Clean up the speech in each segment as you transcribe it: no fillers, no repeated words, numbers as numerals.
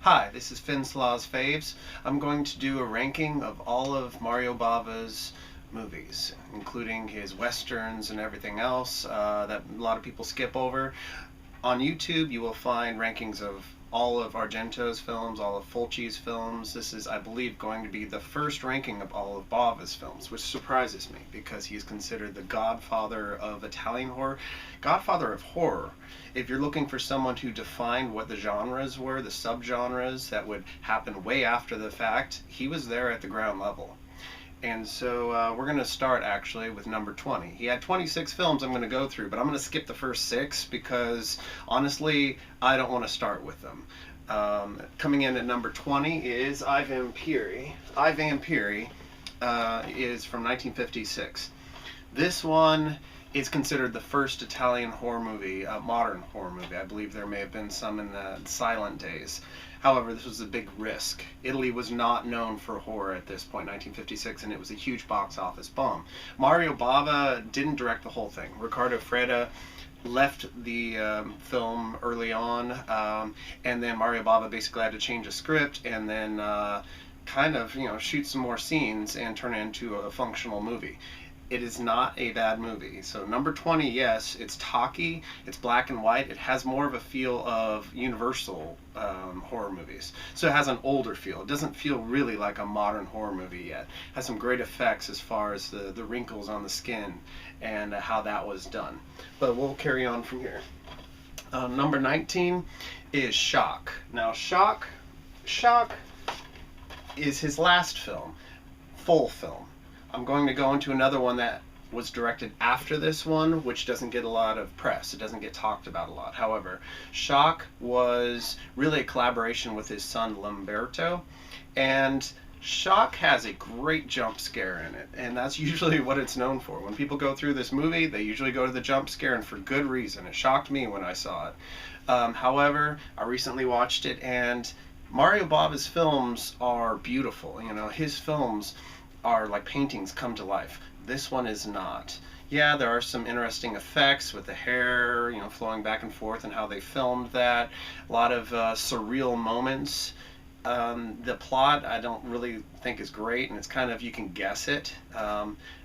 Hi, this is Finslaw's Faves. I'm going to do a ranking of all of Mario Bava's movies, including his westerns and everything else that a lot of people skip over. On YouTube, you will find rankings of all of Argento's films, all of Fulci's films. This is, I believe, going to be the first ranking of all of Bava's films, which surprises me because he's considered the godfather of Italian horror, godfather of horror. If you're looking for someone who defined what the genres were, the subgenres that would happen way after the fact, he was there at the ground level. And so we're going to start actually with number 20. He had 26 films I'm going to go through, but I'm going to skip the first 6 because honestly, I don't want to start with them. Coming in at number 20 is I Vampiri. I Vampiri is from 1956. This one is considered the first Italian horror movie, modern horror movie. I believe there may have been some in the silent days. However, this was a big risk. Italy was not known for horror at this point, 1956, and it was a huge box office bomb. Mario Bava didn't direct the whole thing. Riccardo Freda left the film early on, and then Mario Bava basically had to change a script and then kind of, shoot some more scenes and turn it into a functional movie. It is not a bad movie. So number 20, yes, it's talky, it's black and white, it has more of a feel of Universal horror movies. So it has an older feel. It doesn't feel really like a modern horror movie yet. It has some great effects as far as the wrinkles on the skin and how that was done. But we'll carry on from here. Number 19 is Shock. Now Shock is his last film, full film. I'm going to go into another one that was directed after this one, which doesn't get a lot of press. It doesn't get talked about a lot. However, Shock was really a collaboration with his son Lamberto, and Shock has a great jump scare in it, and that's usually what it's known for. When people go through this movie, they usually go to the jump scare, and for good reason. It shocked me when I saw it. However, I recently watched it, and Mario Bava's films are beautiful. His films are like paintings come to life. This one is not. Yeah, there are some interesting effects with the hair, flowing back and forth and how they filmed that. A lot of surreal moments. The plot I don't really think is great, and it's kind of, you can guess it.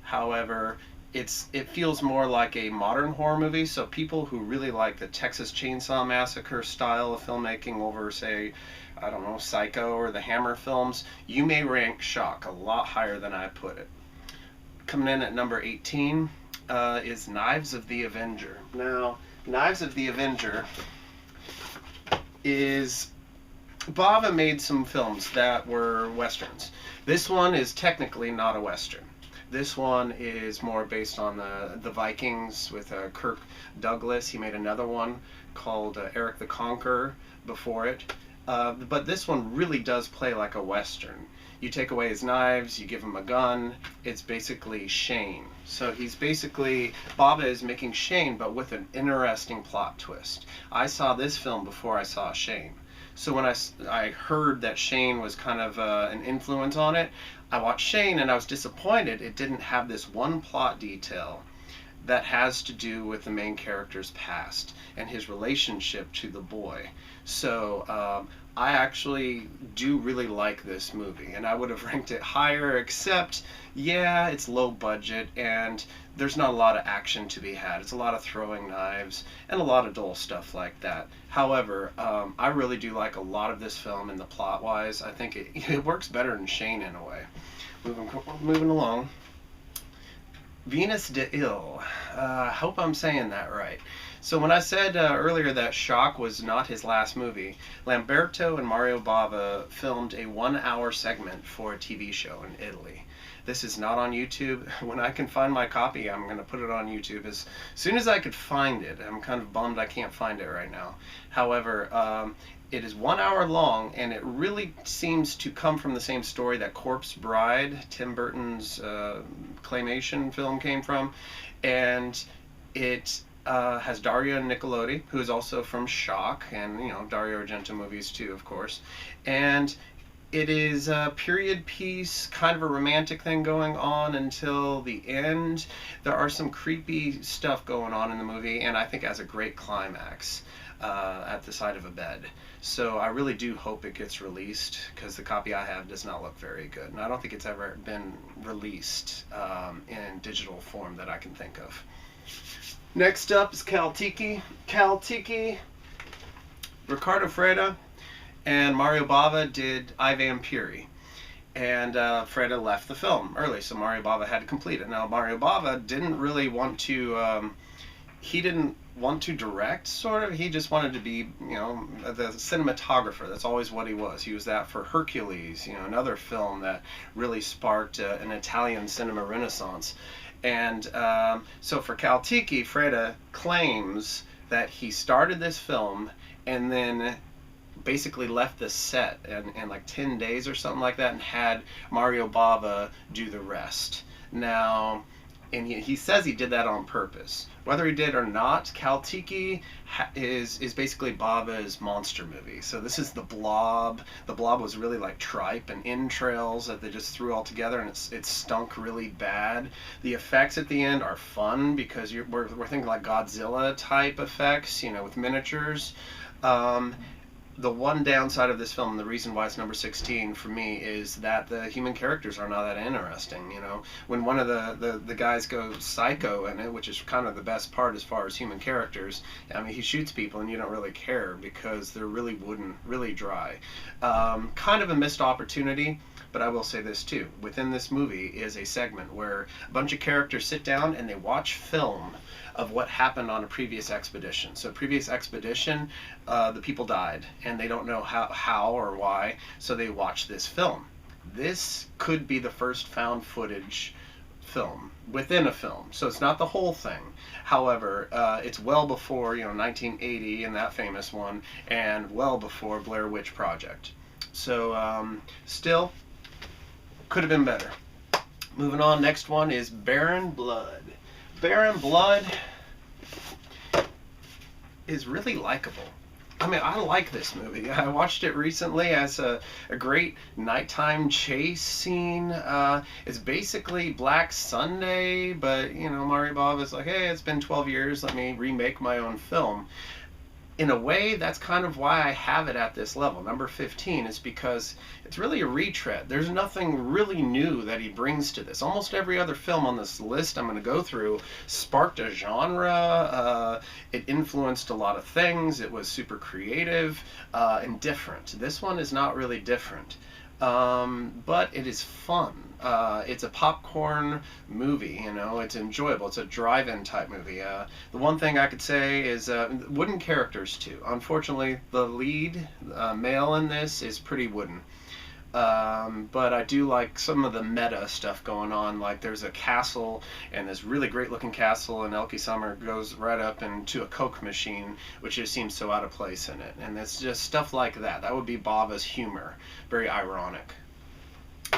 However, it feels more like a modern horror movie, so people who really like the Texas Chainsaw Massacre style of filmmaking over, say, I don't know, Psycho or the Hammer films, you may rank Shock a lot higher than I put it. Coming in at number 18 is Knives of the Avenger. Now, Knives of the Avenger is... Bava made some films that were westerns. This one is technically not a western. This one is more based on the Vikings with Kirk Douglas. He made another one called Erik the Conqueror before it. But this one really does play like a western. You take away his knives, you give him a gun, it's basically Shane. So Bava is making Shane, but with an interesting plot twist. I saw this film before I saw Shane. So when I heard that Shane was kind of an influence on it, I watched Shane and I was disappointed it didn't have this one plot detail that has to do with the main character's past and his relationship to the boy. So I actually do really like this movie, and I would have ranked it higher, except, yeah, it's low budget and there's not a lot of action to be had. It's a lot of throwing knives and a lot of dull stuff like that. However, I really do like a lot of this film, and the plot-wise, I think it works better than Shane in a way. Moving along. Venus de Ill. I hope I'm saying that right. So when I said earlier that Shock was not his last movie, Lamberto and Mario Bava filmed a 1-hour segment for a TV show in Italy. This is not on YouTube. When I can find my copy, I'm going to put it on YouTube as soon as I could find it. I'm kind of bummed I can't find it right now. However, it is 1 hour long, and it really seems to come from the same story that Corpse Bride, Tim Burton's claymation film, came from. And it has Dario Nicolodi, who is also from Shock, and Dario Argento movies too, of course. And it is a period piece, kind of a romantic thing going on until the end. There are some creepy stuff going on in the movie, and I think it has a great climax. at the side of a bed. So I really do hope it gets released, because the copy I have does not look very good, and I don't think it's ever been released in digital form that I can think of. Next up is Caltiki. Caltiki, Riccardo Freda and Mario Bava did I, Vampiri. And Freda left the film early, so Mario Bava had to complete it. Now, Mario Bava didn't really want to, he didn't want to direct, sort of. He just wanted to be, the cinematographer. That's always what he was. He was that for Hercules, another film that really sparked an Italian cinema renaissance. And so for Caltiki, Freda claims that he started this film and then basically left the set in like 10 days or something like that, and had Mario Bava do the rest. Now, and he says he did that on purpose. Whether he did or not, Caltiki is basically Bava's monster movie. So this is The Blob. The Blob was really like tripe and entrails that they just threw all together, and it stunk really bad. The effects at the end are fun, because we're thinking like Godzilla type effects, with miniatures. The one downside of this film, and the reason why it's number 16 for me, is that the human characters are not that interesting. When one of the guys goes psycho in it, which is kind of the best part as far as human characters, I mean, he shoots people and you don't really care because they're really wooden, really dry. Kind of a missed opportunity. But I will say this too, within this movie is a segment where a bunch of characters sit down and they watch film of what happened on a previous expedition. So previous expedition, the people died and they don't know how or why, so they watch this film. This could be the first found footage film within a film, so it's not the whole thing. However, it's well before 1980 and that famous one, and well before Blair Witch Project. So still could have been better. Moving on, next one is Baron Blood. Baron Blood is really likable. I mean, I like this movie. I watched it recently as a great nighttime chase scene. It's basically Black Sunday, but, Mario Bava's like, hey, it's been 12 years, let me remake my own film. In a way, that's kind of why I have it at this level. Number 15 is because it's really a retread. There's nothing really new that he brings to this. Almost every other film on this list I'm going to go through sparked a genre. It influenced a lot of things. It was super creative and different. This one is not really different. But it is fun. It's a popcorn movie, it's enjoyable. It's a drive-in type movie. The one thing I could say is wooden characters too. Unfortunately, the lead male in this is pretty wooden. But I do like some of the meta stuff going on. Like there's a castle, and this really great looking castle, and Elke Summer goes right up into a Coke machine, which just seems so out of place in it. And it's just stuff like that. That would be Bava's humor. Very ironic.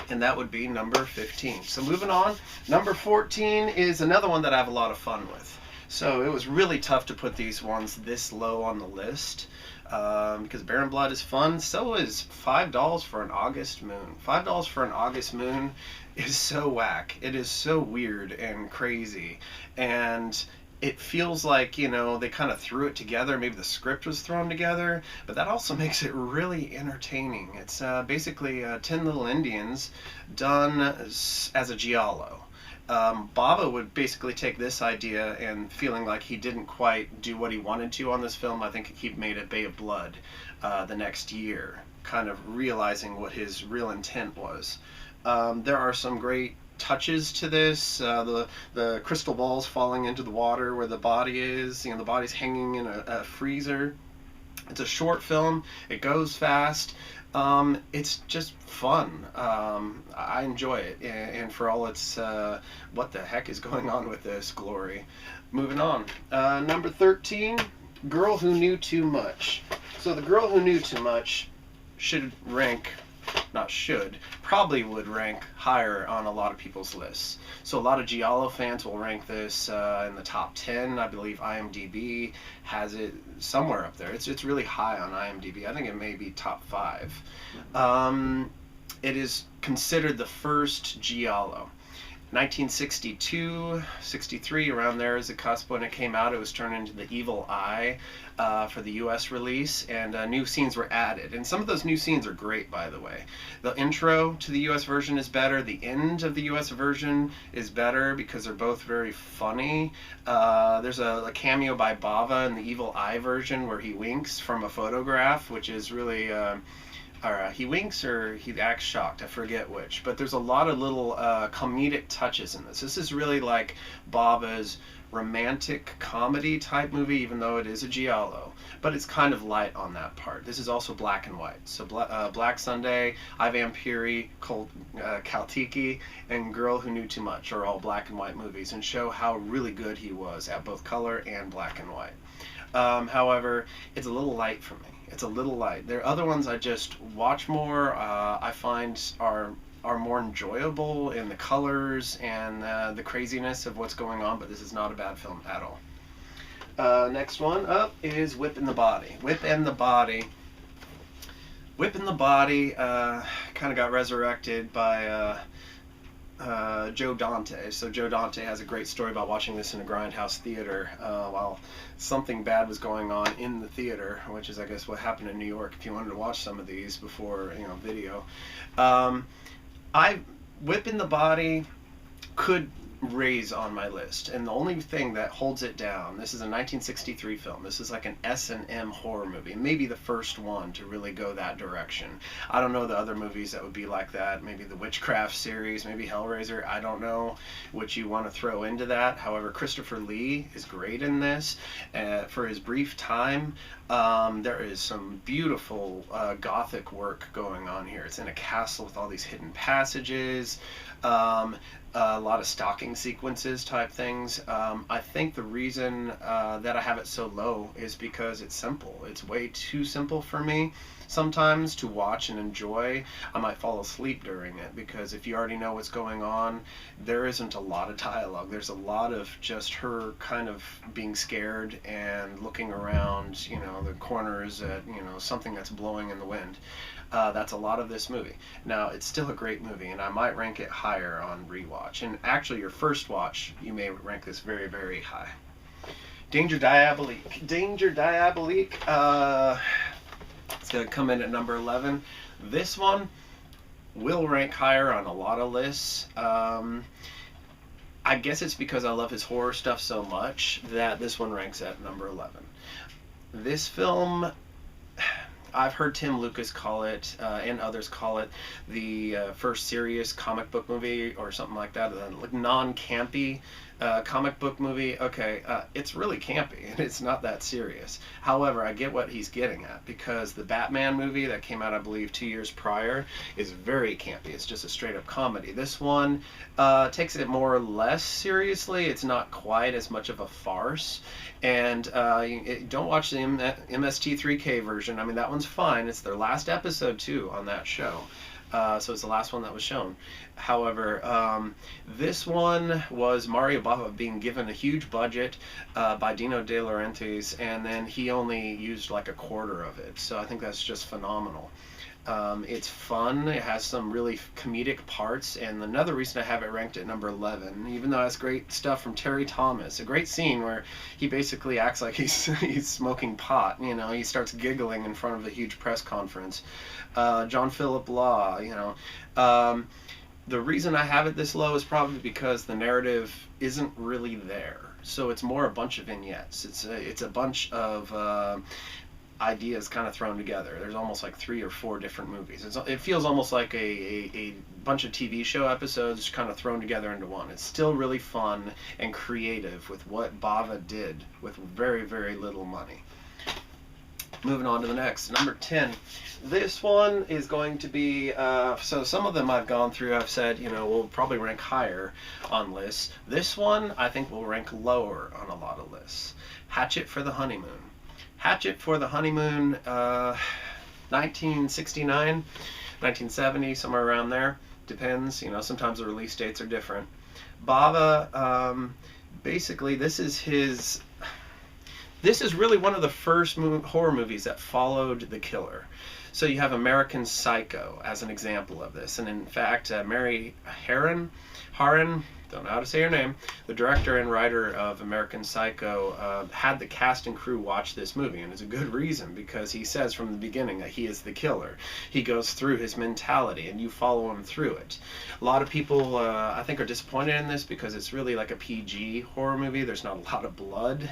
And that would be number 15. So moving on, number 14 is another one that I have a lot of fun with. So it was really tough to put these ones this low on the list. Because Baron Blood is fun. So is $5 for an August Moon. $5 for an August Moon is so whack. It is so weird and crazy. And it feels like, they kind of threw it together. Maybe the script was thrown together. But that also makes it really entertaining. It's basically 10 Little Indians done as a giallo. Bava would basically take this idea, and feeling like he didn't quite do what he wanted to on this film, I think he made it Bay of Blood the next year, kind of realizing what his real intent was. There are some great touches to this. The crystal balls falling into the water where the body is. The body's hanging in a freezer. It's a short film. It goes fast. It's just fun. I enjoy it, and for all its what the heck is going on with this glory. Moving on. Number 13, Girl Who Knew Too Much. So The Girl Who Knew Too Much should rank, probably would rank higher on a lot of people's lists. So a lot of giallo fans will rank this in the top 10. I believe IMDb has it somewhere up there. It's really high on IMDb. I think it may be top 5. It is considered the first giallo. 1962, 63, around there is the cusp when it came out. It was turned into The Evil Eye for the U.S. release, and new scenes were added. And some of those new scenes are great, by the way. The intro to the U.S. version is better. The end of the U.S. version is better because they're both very funny. There's a cameo by Bava in the Evil Eye version where he winks from a photograph, which is really... or he winks or he acts shocked, I forget which. But there's a lot of little comedic touches in this. This is really like Bava's romantic comedy type movie, even though it is a giallo. But it's kind of light on that part. This is also black and white. So Black Sunday, Vampiri, Colt, Caltiki, and Girl Who Knew Too Much are all black and white movies and show how really good he was at both color and black and white. However, it's a little light for me. It's a little light. There are other ones I just watch more. I find are more enjoyable in the colors and the craziness of what's going on, but this is not a bad film at all. Next one up is Whip in the Body. Whip in the Body. Whip in the Body kind of got resurrected by Joe Dante. So Joe Dante has a great story about watching this in a grindhouse theater while something bad was going on in the theater, which is, I guess, what happened in New York if you wanted to watch some of these before, video. Whip in the Body could raise on my list, and the only thing that holds it down, this is a 1963 film. This is like an S&M horror movie, maybe the first one to really go that direction. I don't know the other movies that would be like that. Maybe the Witchcraft series, maybe Hellraiser. I don't know what you want to throw into that. However, Christopher Lee is great in this. For his brief time, there is some beautiful gothic work going on here. It's in a castle with all these hidden passages. A lot of stalking sequences type things. I think the reason that I have it so low is because it's simple. It's way too simple for me sometimes to watch and enjoy. I might fall asleep during it because if you already know what's going on, there isn't a lot of dialogue. There's a lot of just her kind of being scared and looking around, the corners at, something that's blowing in the wind. That's a lot of this movie. Now, it's still a great movie, and I might rank it higher on rewatch. And actually, your first watch, you may rank this very, very high. Danger Diabolik. Danger Diabolik. It's going to come in at number 11. This one will rank higher on a lot of lists. I guess it's because I love his horror stuff so much that this one ranks at number 11. This film... I've heard Tim Lucas call it, and others call it, the first serious comic book movie or something like that, like non-campy comic book movie. Okay, it's really campy, and it's not that serious. However, I get what he's getting at, because the Batman movie that came out, I believe, 2 years prior is very campy. It's just a straight-up comedy. This one takes it more or less seriously. It's not quite as much of a farce. And don't watch the MST3K version. I mean, that one's fine. It's their last episode, too, on that show. So it's the last one that was shown. However, this one was Mario Bava being given a huge budget by Dino De Laurentiis, and then he only used like a quarter of it. So I think that's just phenomenal. It's fun. It has some really comedic parts, and another reason I have it ranked at number 11, even though it has great stuff from Terry Thomas, a great scene where he basically acts like he's smoking pot. He starts giggling in front of a huge press conference. John Philip Law. The reason I have it this low is probably because the narrative isn't really there. So it's more a bunch of vignettes. It's a bunch of ideas kind of thrown together. There's almost like 3 or 4 different movies. It feels almost like a bunch of TV show episodes kind of thrown together into one. It's still really fun and creative with what Bava did with very, very little money. Moving on to the next, number 10. This one is going to be, so some of them I've gone through, I've said, will probably rank higher on lists. This one, I think, will rank lower on a lot of lists. Hatchet for the Honeymoon. Hatchet for the Honeymoon, 1969, 1970, somewhere around there. Depends, sometimes the release dates are different. Bava, basically, this is really one of the first horror movies that followed the killer. So you have American Psycho as an example of this. And in fact, Mary Harron, Haran, don't know how to say her name, the director and writer of American Psycho, had the cast and crew watch this movie, and it's a good reason, because he says from the beginning that he is the killer. He goes through his mentality, and you follow him through it. A lot of people, I think, are disappointed in this because it's really like a PG horror movie. There's not a lot of blood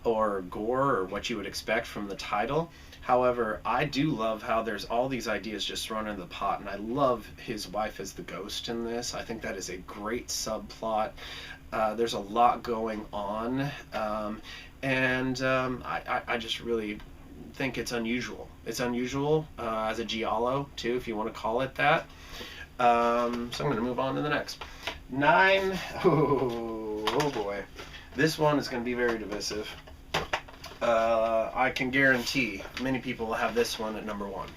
or gore or what you would expect from the title. However, I do love how there's all these ideas just thrown in the pot, and I love his wife as the ghost in this. I think that is a great subplot. There's a lot going on, and I just really think it's unusual. It's unusual as a giallo, too, if you want to call it that. So I'm going to move on to the next. 9. Oh boy. This one is going to be very divisive. I can guarantee many people will have this one at number 1.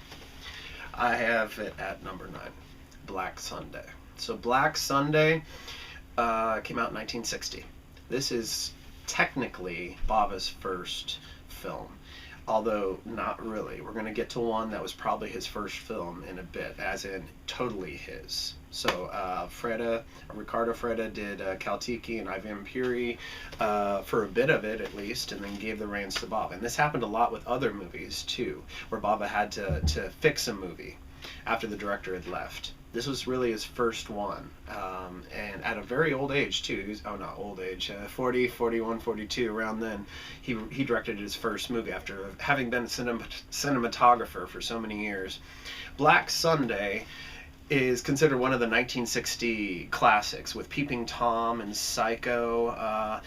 I have it at number 9. Black Sunday. So Black Sunday came out in 1960. This is technically Bava's first film, although not really. We're going to get to one that was probably his first film in a bit, as in totally his. So Ricardo Freda did Caltiki and Vampiri for a bit of it at least, and then gave the reins to Bava. And this happened a lot with other movies too, where Bava had to fix a movie after the director had left. This was really his first one, and at a very old age too. He was, not old age, 40, 41, 42, around then, he directed his first movie after having been a cinematographer for so many years. Black Sunday is considered one of the 1960 classics, with Peeping Tom and Psycho,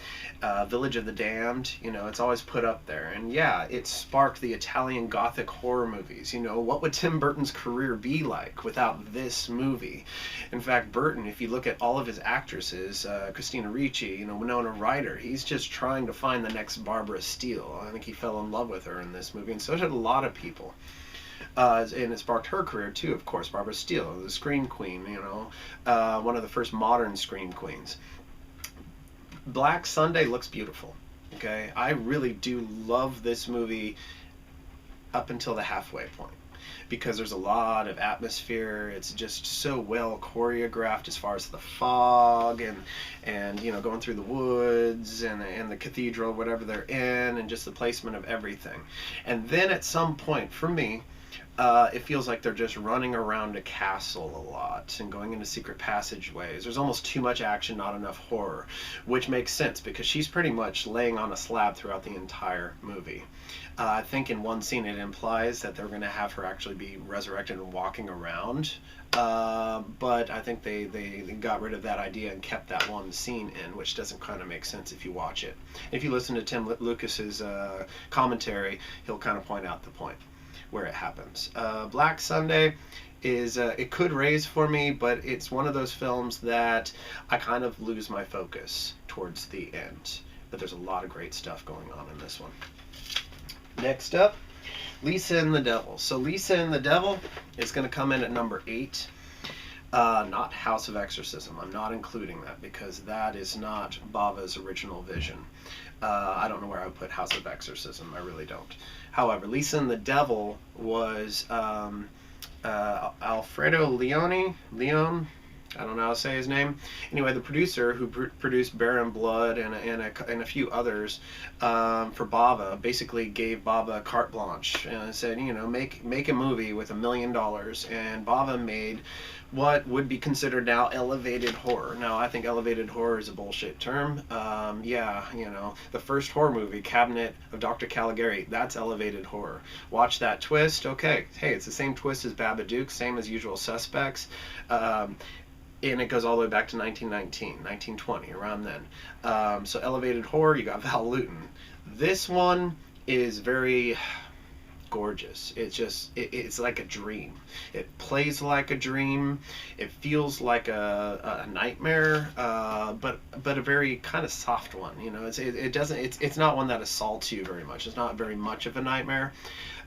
Village of the Damned. You know, it's always put up there. And yeah, it sparked the Italian gothic horror movies. You know, what would Tim Burton's career be like without this movie? In fact, Burton, if you look at all of his actresses, Christina Ricci, you know, Winona Ryder, he's just trying to find the next Barbara Steele. I think he fell in love with her in this movie, and so did a lot of people. And it sparked her career too, of course. Barbara Steele, the Scream Queen, you know, one of the first modern Scream Queens. Black Sunday looks beautiful. Okay, I really do love this movie up until the halfway point, because there's a lot of atmosphere. It's just so well choreographed as far as the fog and you know, going through the woods and the cathedral, whatever they're in, and just the placement of everything. And then at some point, for me, it feels like they're just running around a castle a lot and going into secret passageways. There's almost too much action, not enough horror, which makes sense because she's pretty much laying on a slab throughout the entire movie. I think in one scene it implies that they're going to have her actually be resurrected and walking around, but I think they got rid of that idea and kept that one scene in, which doesn't kind of make sense if you watch it. If you listen to Tim Lucas's commentary, he'll kind of point out the point where it happens. Black Sunday is, it could raise for me, but it's one of those films that I kind of lose my focus towards the end. But there's a lot of great stuff going on in this one. Next up, Lisa and the Devil. So Lisa and the Devil is going to come in at number 8. Not House of Exorcism. I'm not including that because that is not Bava's original vision. I don't know where I would put House of Exorcism. I really don't. However, Lisa and the Devil was Alfredo Leone, I don't know how to say his name. Anyway, the producer who produced Bear and Blood and a few others for Bava basically gave Bava carte blanche and said, you know, make a movie with $1 million. And Bava made what would be considered now elevated horror. Now, I think elevated horror is a bullshit term. Yeah, you know, the first horror movie, Cabinet of Dr. Caligari, that's elevated horror. Watch that twist. Okay, hey, it's the same twist as Babadook, same as Usual Suspects. And it goes all the way back to 1919, 1920, around then. So elevated horror, you got Val Lewton. This one is very gorgeous. It's just, it's like a dream. It plays like a dream. It feels like a nightmare, but a very kind of soft one. You know, it's not one that assaults you very much. It's not very much of a nightmare.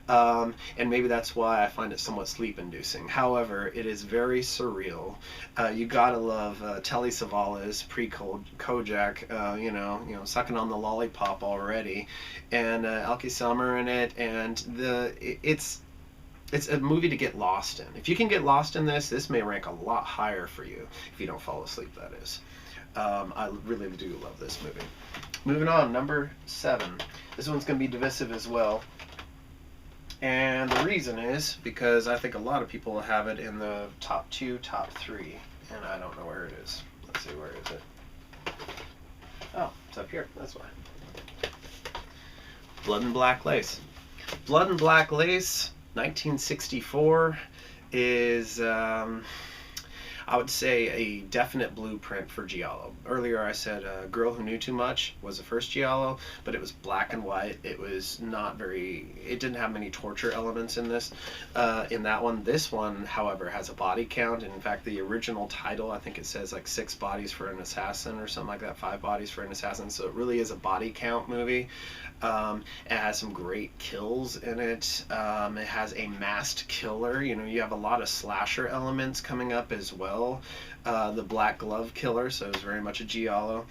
And maybe that's why I find it somewhat sleep-inducing. However, it is very surreal. You gotta love Telly Savalas, pre-Kojak, you know, sucking on the lollipop already, and Elke Summer in it, and it's a movie to get lost in. If you can get lost in this, this may rank a lot higher for you if you don't fall asleep, that is. I really do love this movie. Moving on, number 7. This one's going to be divisive as well. And the reason is because I think a lot of people have it in the top 2, top 3, and I don't know where it is. Let's see, where is it? Oh, it's up here. That's why. Blood and Black Lace. Blood and Black Lace, 1964, is, I would say, a definite blueprint for giallo. Earlier I said Girl Who Knew Too Much was the first giallo, but it was black and white. It was not very, it didn't have many torture elements in this, in that one. This one, however, has a body count. And in fact, the original title, I think it says like 6 bodies for an assassin or something like that, 5 bodies for an assassin. So it really is a body count movie. It has some great kills in it. It has a masked killer. You know, you have a lot of slasher elements coming up as well. The Black Glove Killer, so it's very much a giallo.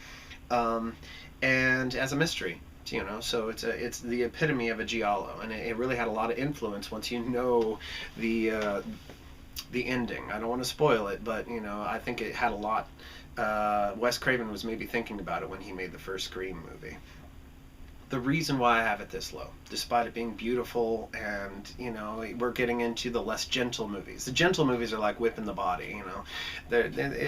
And as a mystery, you know, so it's the epitome of a giallo, and it really had a lot of influence once you know the ending. I don't want to spoil it, but you know, I think it had a lot. Wes Craven was maybe thinking about it when he made the first Scream movie. The reason why I have it this low, despite it being beautiful, and you know, we're getting into the less gentle movies. The gentle movies are like Whipping the Body, you know.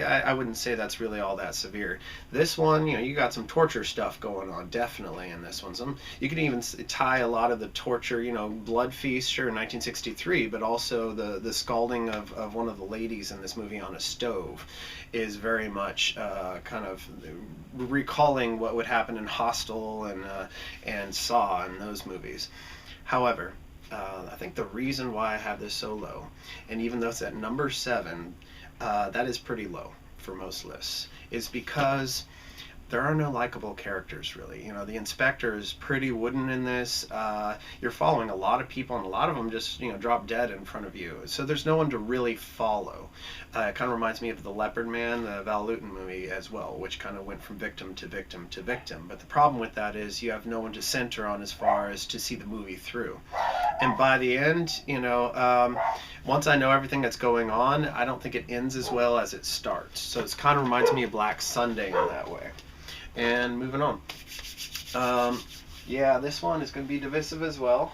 I wouldn't say that's really all that severe. This one, you know, you got some torture stuff going on, definitely in this one. You can even tie a lot of the torture, you know, Blood Feast, sure, 1963, but also the scalding of one of the ladies in this movie on a stove is very much kind of recalling what would happen in Hostel and Saw in those movies. However, I think the reason why I have this so low, and even though it's at number 7, that is pretty low for most lists, is because there are no likable characters, really. You know, the inspector is pretty wooden in this. You're following a lot of people, and a lot of them just, you know, drop dead in front of you. So there's no one to really follow. It kind of reminds me of The Leopard Man, the Val Lewton movie as well, which kind of went from victim to victim to victim. But the problem with that is you have no one to center on as far as to see the movie through. And by the end, you know, once I know everything that's going on, I don't think it ends as well as it starts. So it kind of reminds me of Black Sunday in that way. And moving on. Yeah, this one is going to be divisive as well.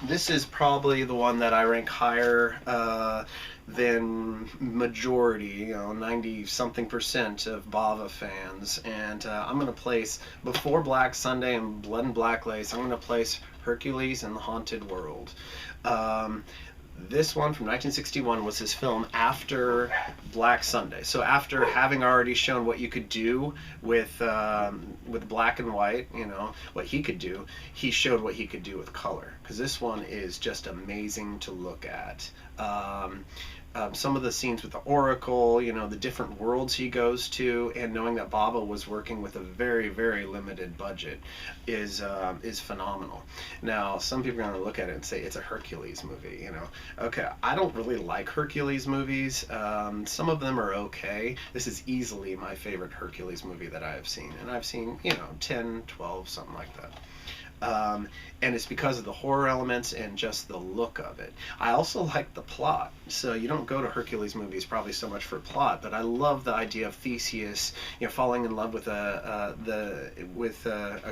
This is probably the one that I rank higher than majority, you know, 90-something% of Bava fans. And I'm going to place, before Black Sunday and Blood and Black Lace, I'm going to place Hercules and the Haunted World. This one from 1961 was his film after Black Sunday. So after having already shown what you could do with black and white, you know, what he could do, he showed what he could do with color. Because this one is just amazing to look at. Some of the scenes with the Oracle, you know, the different worlds he goes to, and knowing that Bava was working with a very, very limited budget is phenomenal. Now, some people are going to look at it and say it's a Hercules movie, you know. Okay, I don't really like Hercules movies. Some of them are okay. This is easily my favorite Hercules movie that I have seen, and I've seen, you know, 10, 12, something like that. And it's because of the horror elements and just the look of it. I also like the plot. So you don't go to Hercules movies probably so much for plot, but I love the idea of Theseus, you know, falling in love with a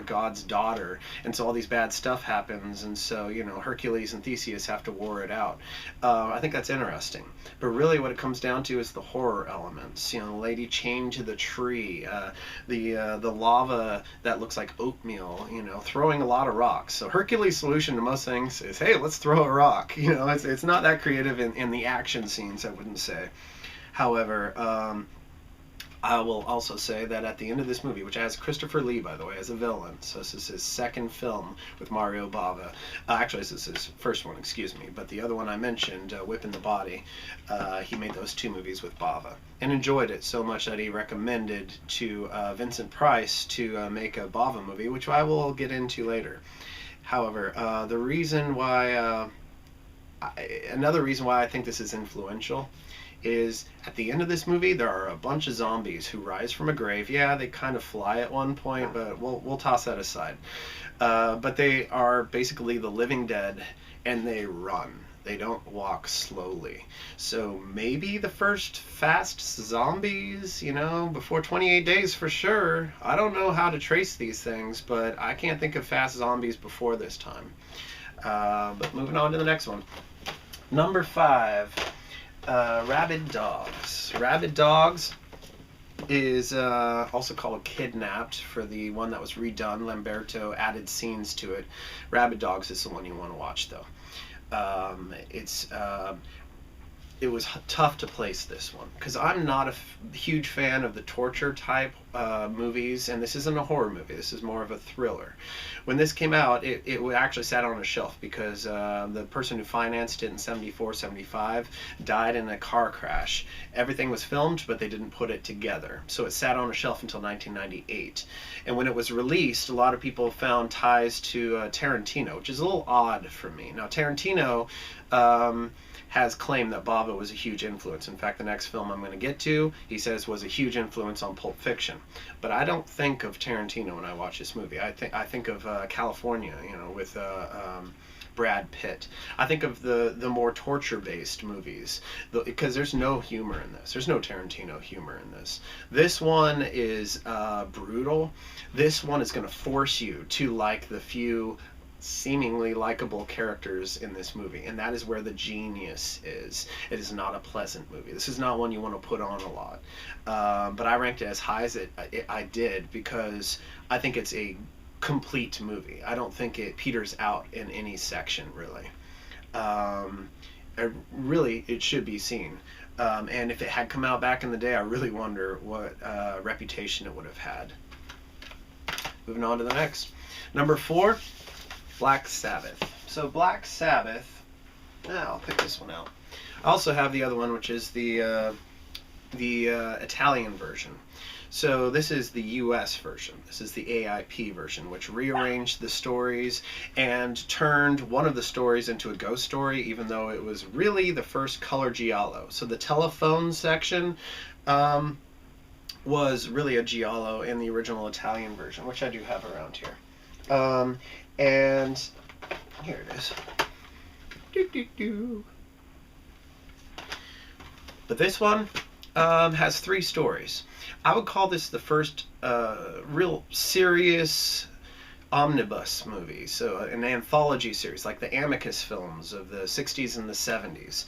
god's daughter, and so all these bad stuff happens, and so, you know, Hercules and Theseus have to war it out. I think that's interesting. But really, what it comes down to is the horror elements. You know, the lady chained to the tree, the lava that looks like oatmeal. You know, throwing a lot of rocks. So Hercules' solution to most things is, hey, let's throw a rock. You know, it's not that creative in the action scenes, I wouldn't say. However, I will also say that at the end of this movie, which has Christopher Lee, by the way, as a villain, so this is his second film with Mario Bava. Actually, this is his first one, excuse me, but the other one I mentioned, Whipping the Body, he made those 2 movies with Bava and enjoyed it so much that he recommended to Vincent Price to make a Bava movie, which I will get into later. However, the reason why, another reason why I think this is influential is at the end of this movie there are a bunch of zombies who rise from a grave. Yeah, they kind of fly at one point, but we'll toss that aside. But they are basically the living dead, and they run. They don't walk slowly. So maybe the first fast zombies, before 28 days for sure. I don't know how to trace these things, but I can't think of fast zombies before this time. But moving on to the next one. Number 5, Rabid Dogs. Rabid Dogs is also called Kidnapped for the one that was redone. Lamberto added scenes to it. Rabid Dogs is the one you want to watch, though. It was tough to place this one because I'm not a huge fan of the torture type movies, and this isn't a horror movie. This is more of a thriller. When this came out, it actually sat on a shelf because the person who financed it in 74, 75 died in a car crash. Everything was filmed, but they didn't put it together. So it sat on a shelf until 1998. And when it was released, a lot of people found ties to Tarantino, which is a little odd for me. Now, Tarantino has claimed that Bava was a huge influence. In fact, the next film I'm going to get to, he says, was a huge influence on Pulp Fiction. But I don't think of Tarantino when I watch this movie. I think of California, with Brad Pitt. I think of the more torture-based movies, because there's no humor in this. There's no Tarantino humor in this. This one is brutal. This one is going to force you to like the few seemingly likable characters in this movie, and that is where the genius is. It is not a pleasant movie. This is not one you want to put on a lot, but I ranked it as high as I did because I think it's a complete movie. I don't think it peters out in any section, really. It should be seen, and if it had come out back in the day, I really wonder what reputation it would have had. Moving on to the next. Number 4, Black Sabbath. So Black Sabbath, I'll pick this one out. I also have the other one, which is the Italian version. So this is the US version. This is the AIP version, which rearranged the stories and turned one of the stories into a ghost story, even though it was really the first color giallo. So the telephone section was really a giallo in the original Italian version, which I do have around here. And here it is. But this one has 3 stories. I would call this the first real serious omnibus movie, so an anthology series, like the Amicus films of the 60s and the 70s.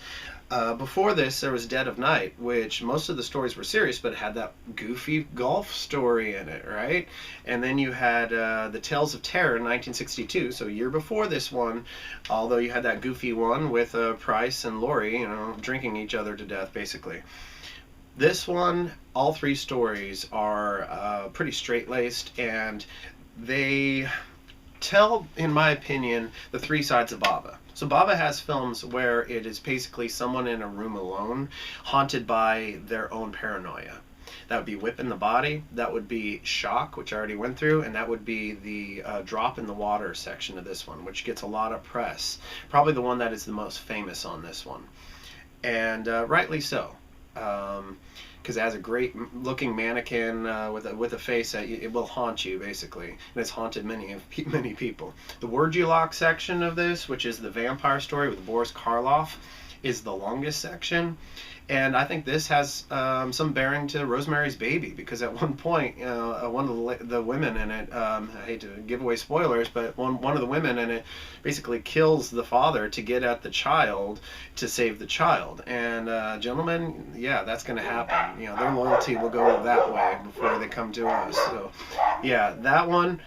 Before this, there was Dead of Night, which most of the stories were serious, but it had that goofy golf story in it, right? And then you had the Tales of Terror in 1962, so a year before this one, although you had that goofy one with Price and Laurie, drinking each other to death, basically. This one, all 3 stories are pretty straight-laced, and they tell, in my opinion, the 3 sides of Bava. So Bava has films where it is basically someone in a room alone, haunted by their own paranoia. That would be Whip in the Body, that would be Shock, which I already went through, and that would be the Drop in the Water section of this one, which gets a lot of press. Probably the one that is the most famous on this one. And rightly so. Because it has a great looking mannequin with a face that it will haunt you, basically, and it's haunted many people. The Wordulok section of this, which is the vampire story with Boris Karloff, is the longest section, and I think this has some bearing to Rosemary's Baby, because at one point one of the women in it, I hate to give away spoilers, but one of the women in it basically kills the father to get at the child to save the child. And gentlemen, yeah, that's going to happen. Their loyalty will go that way before they come to us. So yeah, that one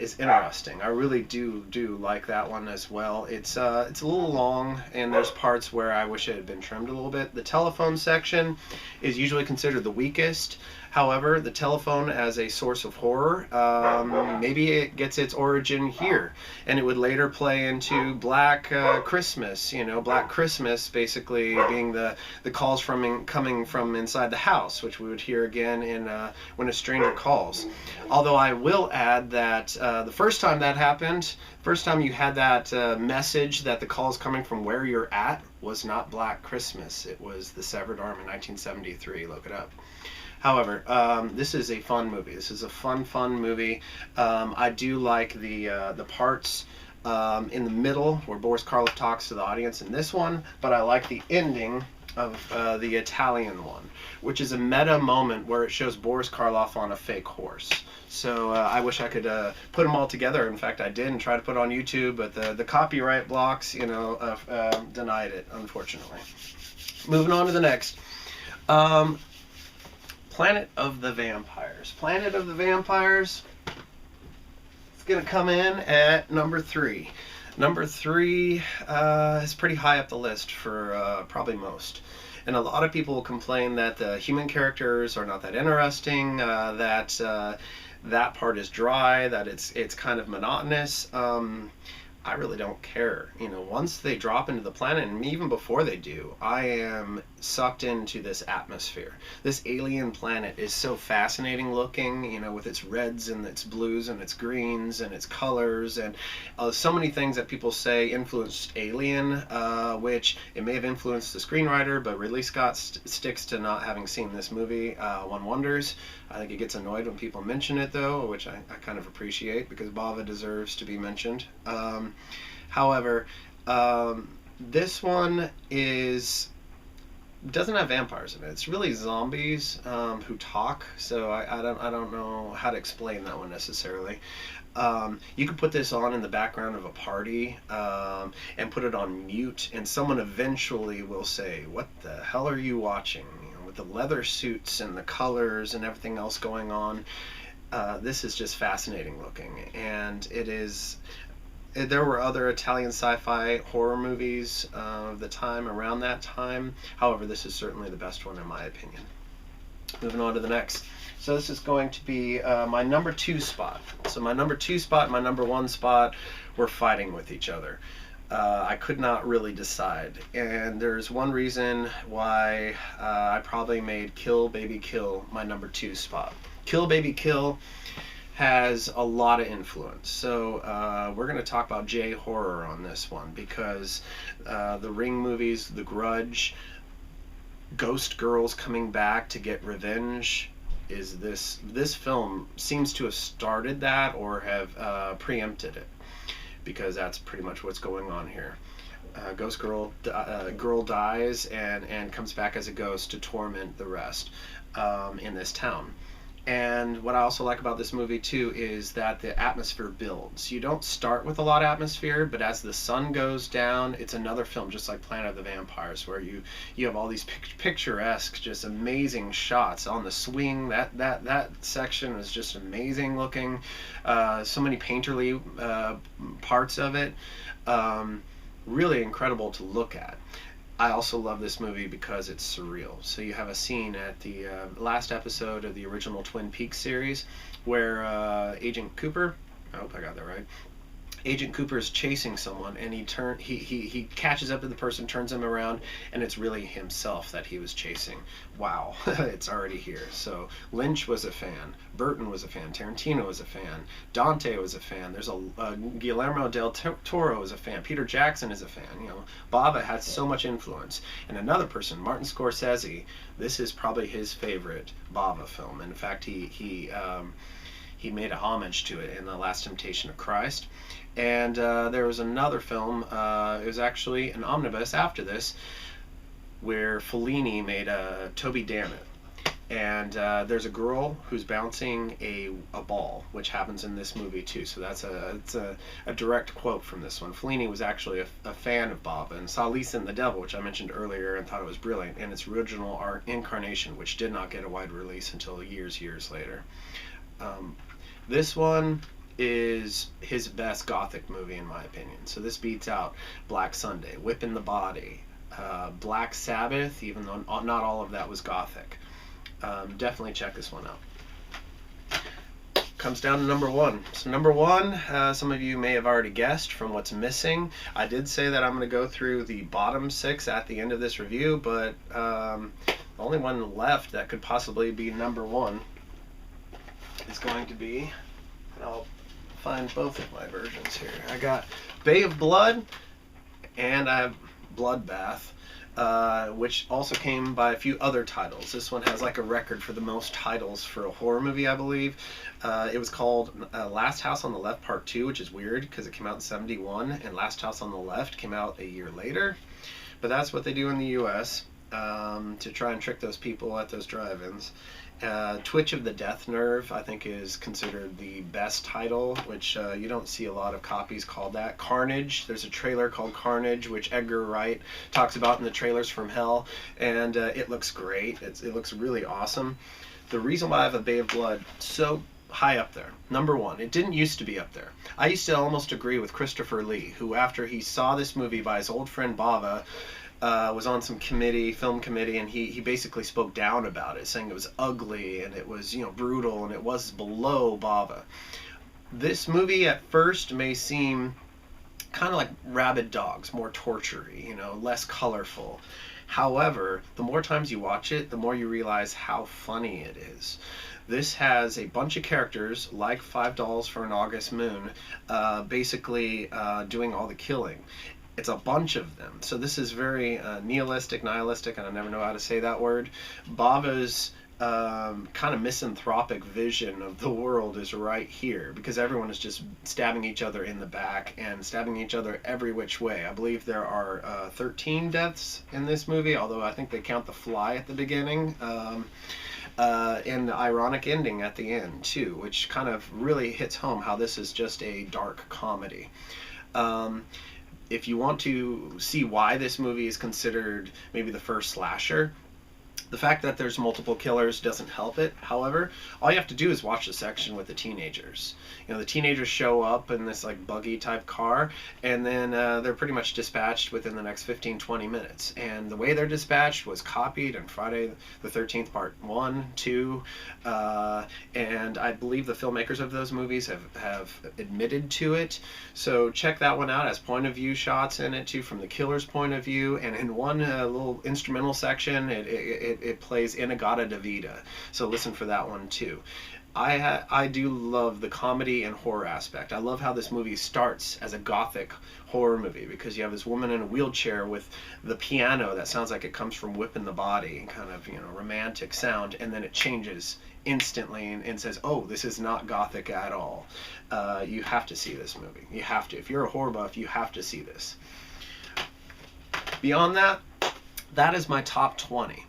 is interesting. I really do like that one as well. It's a little long, and there's parts where I wish it had been trimmed a little bit. The telephone section is usually considered the weakest. However, the telephone as a source of horror, maybe it gets its origin here, and it would later play into Black Christmas. Black Christmas basically being the calls coming from inside the house, which we would hear again in When a Stranger Calls. Although I will add that the first time that happened, first time you had that message that the call is coming from where you're at, was not Black Christmas. It was The Severed Arm in 1973. Look it up. However, this is a fun movie. This is a fun movie. I do like the parts in the middle where Boris Karloff talks to the audience in this one, but I like the ending of the Italian one, which is a meta moment where it shows Boris Karloff on a fake horse. So I wish I could put them all together. In fact, I did and tried to put it on YouTube, but the copyright blocks, denied it, unfortunately. Moving on to the next. Planet of the Vampires. Planet of the Vampires is going to come in at number 3. Number 3 is pretty high up the list for probably most. And a lot of people complain that the human characters are not that interesting, that part is dry, that it's kind of monotonous. I really don't care. Once they drop into the planet, and even before they do, I am sucked into this atmosphere. This alien planet is so fascinating looking, with its reds and its blues and its greens and its colors, and so many things that people say influenced Alien, which it may have influenced the screenwriter, but Ridley Scott sticks to not having seen this movie. One wonders. I think he gets annoyed when people mention it, though, which I kind of appreciate, because Bava deserves to be mentioned. However, this one doesn't have vampires in it. It's really zombies who talk, so I don't know how to explain that one necessarily. You could put this on in the background of a party and put it on mute, and someone eventually will say, "What the hell are you watching?" With the leather suits and the colors and everything else going on. This is just fascinating looking, and it is. There were other Italian sci-fi horror movies of the time, around that time. However, this is certainly the best one in my opinion. Moving on to the next. So this is going to be my number 2 spot. So my number 2 spot and my number 1 spot were fighting with each other. I could not really decide. And there's one reason why I probably made Kill Baby Kill my number 2 spot. Kill Baby Kill has a lot of influence. So we're going to talk about J-horror on this one, because the Ring movies, The Grudge, Ghost Girls coming back to get revenge, is this film seems to have started that or have preempted it, because that's pretty much what's going on here. Ghost girl dies and comes back as a ghost to torment the rest in this town. And what I also like about this movie too is that the atmosphere builds. You don't start with a lot of atmosphere, but as the sun goes down, it's another film just like Planet of the Vampires, where you have all these picturesque, just amazing shots on the swing. That section is just amazing looking. So many painterly parts of it. Really incredible to look at. I also love this movie because it's surreal. So you have a scene at the last episode of the original Twin Peaks series where Agent Cooper, I hope I got that right, Agent Cooper is chasing someone, and he catches up to the person, turns him around, and it's really himself that he was chasing. Wow, it's already here. So Lynch was a fan, Burton was a fan, Tarantino was a fan, Dante was a fan. There's Guillermo del Toro is a fan, Peter Jackson is a fan. Bava had so much influence. And another person, Martin Scorsese, this is probably his favorite Bava film. In fact, he made a homage to it in The Last Temptation of Christ. And there was another film, it was actually an omnibus after this, where Fellini made Toby Dammit. And there's a girl who's bouncing a ball, which happens in this movie too. So it's a direct quote from this one. Fellini was actually a fan of Bava and saw Lisa and the Devil, which I mentioned earlier, and thought it was brilliant, in its original art incarnation, which did not get a wide release until years later. This one is his best Gothic movie in my opinion. So this beats out Black Sunday, Whipping the Body, Black Sabbath, even though not all of that was Gothic. Definitely check this one out. Comes down to number 1. So number 1, some of you may have already guessed from what's missing. I did say that I'm going to go through the bottom 6 at the end of this review, but the only one left that could possibly be number 1 is going to be, and I'll find both of my versions here. I got Bay of Blood, and I have Bloodbath, which also came by a few other titles. This one has like a record for the most titles for a horror movie, I believe. It was called Last House on the Left Part 2, which is weird because it came out in 71, and Last House on the Left came out a year later. But that's what they do in the U.S. To try and trick those people at those drive-ins. Twitch of the Death Nerve, I think, is considered the best title, which you don't see a lot of copies called that. Carnage, there's a trailer called Carnage, which Edgar Wright talks about in the Trailers from Hell, and it looks great. It looks really awesome. The reason why I have A Bay of Blood so high up there, number one, it didn't used to be up there. I used to almost agree with Christopher Lee, who after he saw this movie by his old friend Bava, was on some film committee, and he basically spoke down about it, saying it was ugly and it was, brutal, and it was below Bava. This movie at first may seem kind of like Rabid Dogs, more torture-y, less colorful. However, the more times you watch it, the more you realize how funny it is. This has a bunch of characters, like $5 for an August Moon, basically doing all the killing. It's a bunch of them. So this is very nihilistic, and I never know how to say that word. Bava's kind of misanthropic vision of the world is right here, because everyone is just stabbing each other in the back and stabbing each other every which way. I believe there are 13 deaths in this movie, although I think they count the fly at the beginning. And the ironic ending at the end, too, which kind of really hits home how this is just a dark comedy. If you want to see why this movie is considered maybe the first slasher, the fact that there's multiple killers doesn't help it. However, all you have to do is watch the section with the teenagers. The teenagers show up in this like buggy type car, and then they're pretty much dispatched within the next 15-20 minutes. And the way they're dispatched was copied in Friday the 13th Part 1, 2, and I believe the filmmakers of those movies have admitted to it. So check that one out, as point of view shots in it too, from the killer's point of view. And in one little instrumental section, it plays Inagata Davida, so listen for that one too. I do love the comedy and horror aspect. I love how this movie starts as a gothic horror movie, because you have this woman in a wheelchair with the piano that sounds like it comes from Whipping the Body, kind of romantic sound, and then it changes instantly and says, oh, this is not gothic at all. You have to see this movie. You have to. If you're a horror buff, you have to see this. Beyond that, that is my top 20.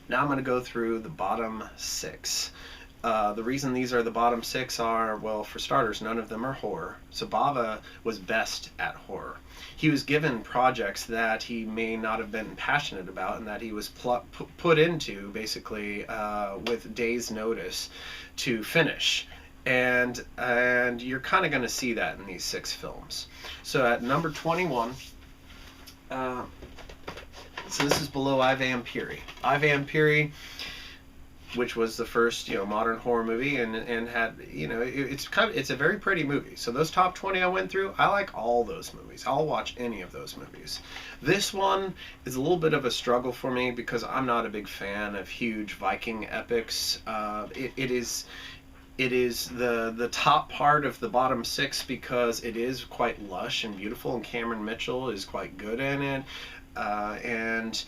Now I'm going to go through the bottom 6. The reason these are the bottom 6 are, well, for starters, none of them are horror. So Bava was best at horror. He was given projects that he may not have been passionate about, and that he was put into, basically, with days' notice to finish. And you're kind of going to see that in these 6 films. So at number 21... so this is below I Vampiri. I Vampiri, which was the first modern horror movie, and had it's a very pretty movie. So those top 20 I went through, I like all those movies. I'll watch any of those movies. This one is a little bit of a struggle for me because I'm not a big fan of huge Viking epics. It is the top part of the bottom 6 because it is quite lush and beautiful, and Cameron Mitchell is quite good in it. And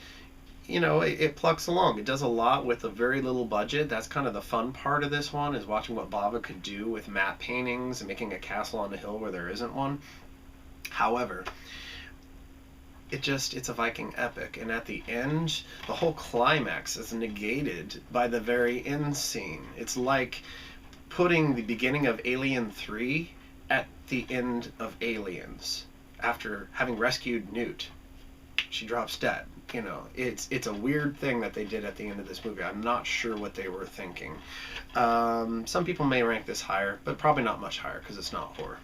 it plucks along. It does a lot with a very little budget. That's kind of the fun part of this one, is watching what Bava could do with matte paintings and making a castle on a hill where there isn't one. However, it's a Viking epic, and at the end, the whole climax is negated by the very end scene. It's like putting the beginning of Alien 3 at the end of Aliens after having rescued Newt. She drops dead. It's a weird thing that they did at the end of this movie. I'm not sure what they were thinking. Some people may rank this higher, but probably not much higher because it's not horror.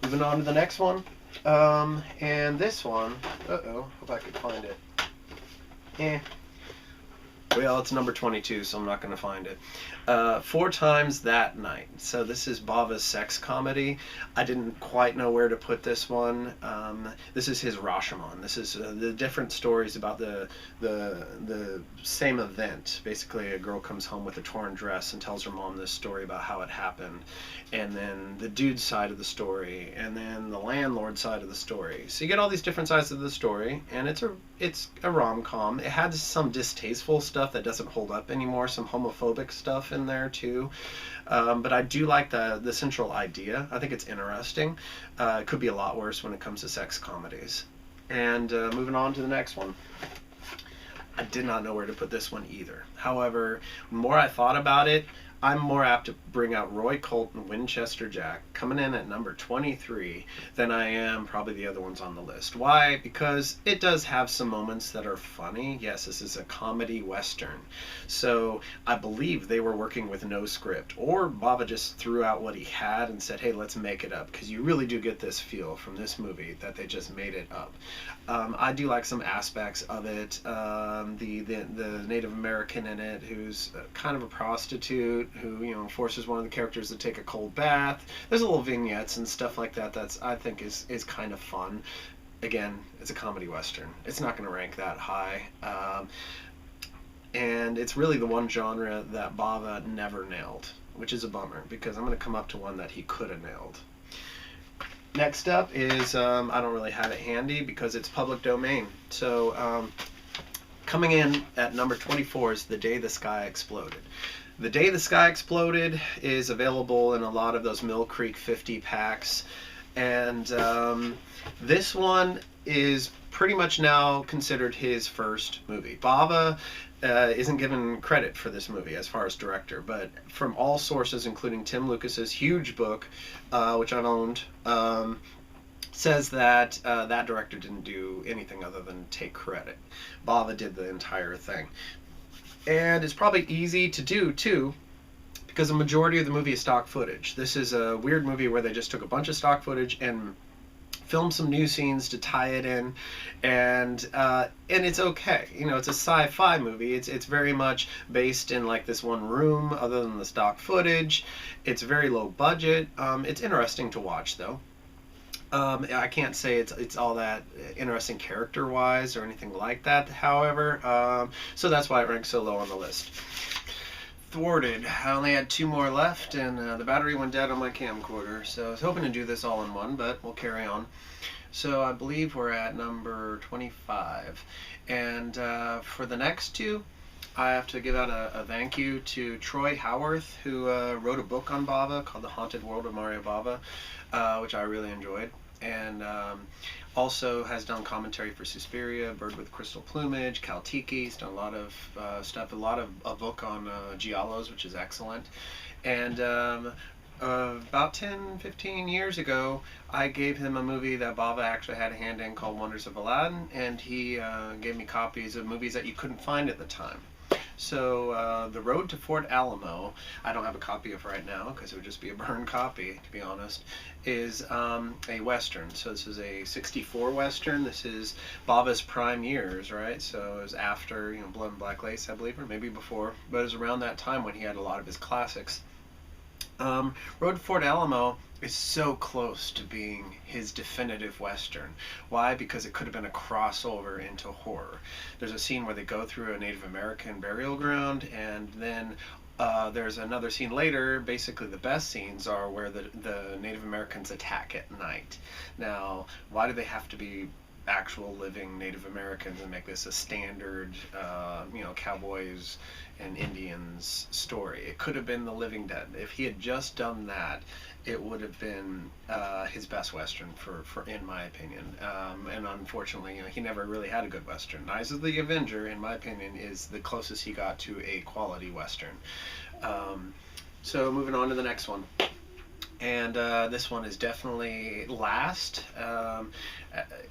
Moving on to the next one. And this one, hope I could find it. Well, it's number 22, so I'm not going to find it. Four Times That Night. So this is Bava's sex comedy. I didn't quite know where to put this one. This is his Rashomon. This is the different stories about the same event. Basically, a girl comes home with a torn dress and tells her mom this story about how it happened, and then the dude's side of the story, and then the landlord side of the story. So you get all these different sides of the story, and it's a rom-com. It had some distasteful stuff that doesn't hold up anymore, some homophobic stuff in there too, but I do like the central idea. I think it's interesting. It could be a lot worse when it comes to sex comedies. And moving on to the next one. I did not know where to put this one either. However, the more I thought about it, I'm more apt to bring out Roy Colt and Winchester Jack coming in at number 23 than I am probably the other ones on the list. Why? Because it does have some moments that are funny. Yes, this is a comedy western. So I believe they were working with no script, or Bava just threw out what he had and said, hey, let's make it up, because you really do get this feel from this movie that they just made it up. I do like some aspects of it. The Native American in it, who's kind of a prostitute, who forces one of the characters to take a cold bath. There's little vignettes and stuff like that I think is kind of fun. Again, it's a comedy western. It's not going to rank that high, and it's really the one genre that Bava never nailed, which is a bummer, because I'm going to come up to one that he could have nailed. Next up is I don't really have it handy because it's public domain. So coming in at number 24 is The Day the Sky Exploded. The Day the Sky Exploded is available in a lot of those Mill Creek 50 packs, and this one is pretty much now considered his first movie. Bava isn't given credit for this movie as far as director, but from all sources, including Tim Lucas's huge book, which I've owned, says that that director didn't do anything other than take credit. Bava did the entire thing. And it's probably easy to do, too, because the majority of the movie is stock footage. This is a weird movie where they just took a bunch of stock footage and filmed some new scenes to tie it in, and it's okay. It's a sci-fi movie. It's very much based in like this one room, other than the stock footage. It's very low budget. It's interesting to watch, though. I can't say it's all that interesting character-wise or anything like that, however, so that's why it ranks so low on the list. Thwarted. I only had 2 more left, and the battery went dead on my camcorder, so I was hoping to do this all in one, but we'll carry on. So I believe we're at number 25, and for the next 2, I have to give out a thank you to Troy Howarth, who wrote a book on Bava called The Haunted World of Mario Bava, which I really enjoyed, and also has done commentary for Suspiria, Bird with Crystal Plumage, Caltiki. He's done a lot of stuff, a book on giallos, which is excellent. And about 10-15 years ago, I gave him a movie that Bava actually had a hand in called Wonders of Aladdin, and he gave me copies of movies that you couldn't find at the time. So The Road to Fort Alamo, I don't have a copy of right now because it would just be a burned copy, to be honest, is a Western. So this is a 64 Western. This is Bava's prime years, right? So it was after Blood and Black Lace, I believe, or maybe before, but it was around that time when he had a lot of his classics. Road to Fort Alamo is so close to being his definitive Western. Why? Because it could have been a crossover into horror. There's a scene where they go through a Native American burial ground, and then there's another scene later. Basically, the best scenes are where the Native Americans attack at night. Now, why do they have to be actual living Native Americans and make this a standard, cowboys and Indians story? It could have been The Living Dead. If he had just done that, it would have been his best Western, for in my opinion. And unfortunately, he never really had a good Western. Rise of the Avenger, in my opinion, is the closest he got to a quality Western. So moving on to the next one. And this one is definitely last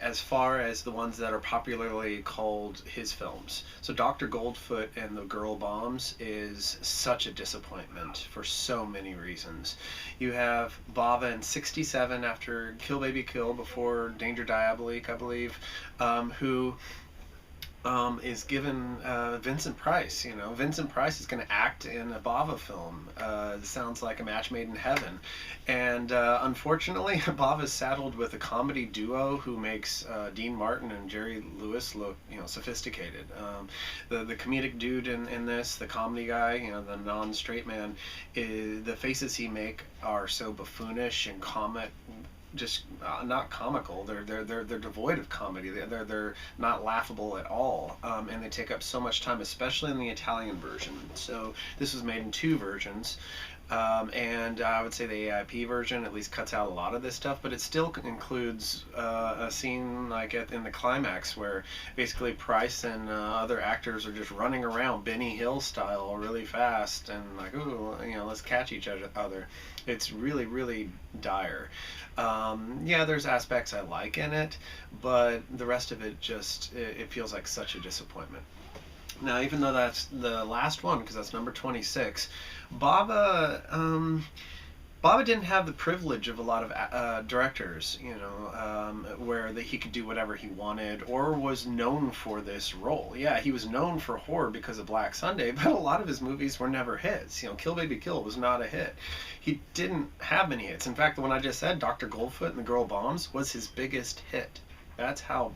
as far as the ones that are popularly called his films. So Dr. Goldfoot and the Girl Bombs is such a disappointment for so many reasons. You have Bava in 67 after Kill Baby Kill, before Danger Diabolik, I believe, who is given Vincent Price. You know, Vincent Price is going to act in a Bava film. It sounds like a match made in heaven. And unfortunately, Bava's saddled with a comedy duo who makes Dean Martin and Jerry Lewis look, you know, sophisticated. The comedic dude in this, the comedy guy, you know, the non-straight man, the faces he make are so buffoonish and comic, just not comical. They're devoid of comedy. They're not laughable at all, and they take up so much time, especially in the Italian version. So this was made in two versions, and I would say the AIP version at least cuts out a lot of this stuff, but it still includes a scene like in the climax where basically Price and other actors are just running around Benny Hill style really fast and like, ooh, you know, let's catch each other. It's really, really dire. Yeah, there's aspects I like in it, but the rest of it just, it feels like such a disappointment. Now, even though that's the last one, because that's number 26, Bava, Bava didn't have the privilege of a lot of directors, you know, where he could do whatever he wanted or was known for this role. Yeah, he was known for horror because of Black Sunday, but a lot of his movies were never hits. You know, Kill Baby Kill was not a hit. He didn't have many hits. In fact, the one I just said, Dr. Goldfoot and the Girl Bombs, was his biggest hit. That's how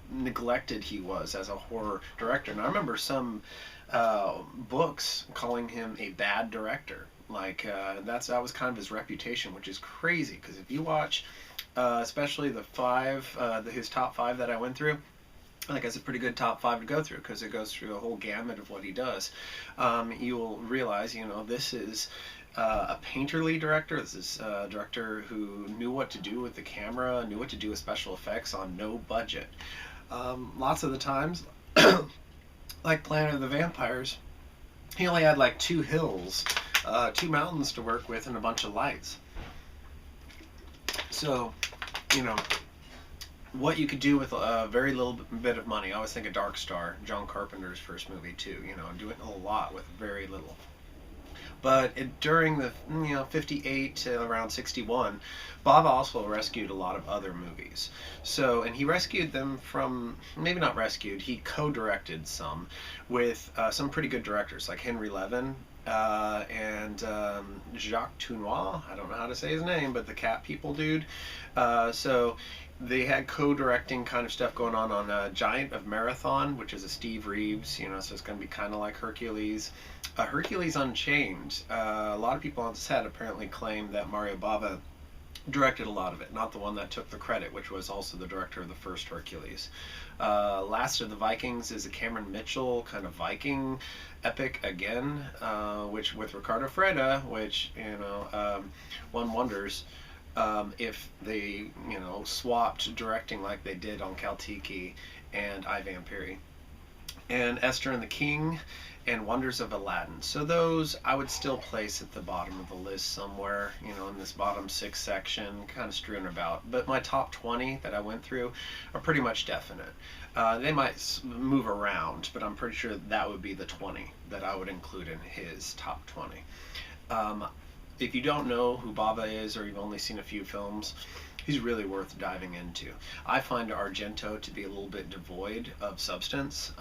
neglected he was as a horror director. And I remember some books calling him a bad director. Like that was kind of his reputation, which is crazy because if you watch, especially his top five that I went through, I think it's a pretty good top five to go through because it goes through a whole gamut of what he does. You'll realize, you know, this is a painterly director. This is a director who knew what to do with the camera, knew what to do with special effects on no budget. Lots of the times, like Planet of the Vampires, he only had like two hills, two mountains to work with, and a bunch of lights. So, you know, what you could do with a very little bit of money. I always think of Dark Star, John Carpenter's first movie too. You know, doing a lot with very little. But during the 58 to around 61, Bava also rescued a lot of other movies. So, and he rescued them from, maybe not rescued, he co-directed some with some pretty good directors like Henry Levin and Jacques Tournois. I don't know how to say his name, but the Cat People dude. So they had co-directing kind of stuff going on Giant of Marathon, which is a Steve Reeves, you know, so it's going to be kind of like Hercules. Hercules Unchained, a lot of people on set apparently claim that Mario Bava directed a lot of it, not the one that took the credit, which was also the director of the first Hercules. Last of the Vikings is a Cameron Mitchell kind of Viking epic again, which with Ricardo Freda, which, you know, one wonders if they, you know, swapped directing like they did on Caltiki and I, Vampiri. And Esther and the King and Wonders of Aladdin. So those I would still place at the bottom of the list somewhere, you know, in this bottom 6 section, kind of strewn about. But my top 20 that I went through are pretty much definite. They might move around, but I'm pretty sure that would be the 20 that I would include in his top 20. If you don't know who Bava is, or you've only seen a few films, he's really worth diving into. I find Argento to be a little bit devoid of substance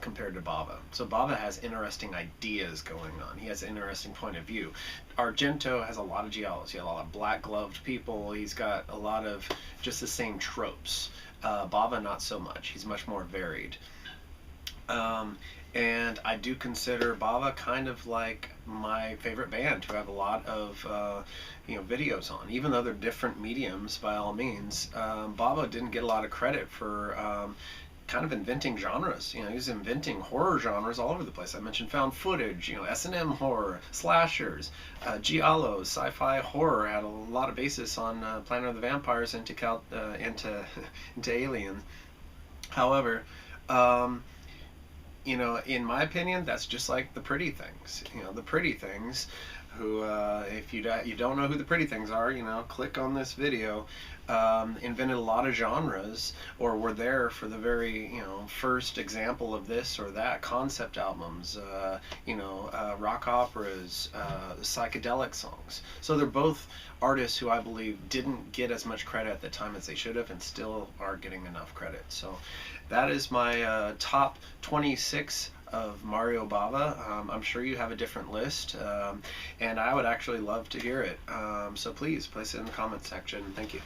compared to Bava. So Bava has interesting ideas going on. He has an interesting point of view. Argento has a lot of giallos. He has a lot of black-gloved people. He's got a lot of just the same tropes. Bava, not so much. He's much more varied. And I do consider Bava kind of like my favorite band to have a lot of videos on. Even though they're different mediums by all means, Bava didn't get a lot of credit for kind of inventing genres. You know, he was inventing horror genres all over the place. I mentioned found footage, you know, S&M horror, slashers, giallos, sci-fi horror had a lot of basis on Planet of the Vampires into Alien. However, you know, in my opinion, that's just like the pretty things. You know, the pretty things who, if you don't know who the Pretty Things are, you know, click on this video. Invented a lot of genres, or were there for the very, you know, first example of this or that. Concept albums, you know, rock operas, psychedelic songs. So they're both artists who I believe didn't get as much credit at the time as they should have, and still are getting enough credit. So that is my top 26 of Mario Bava. I'm sure you have a different list, and I would actually love to hear it. So please place it in the comment section. Thank you.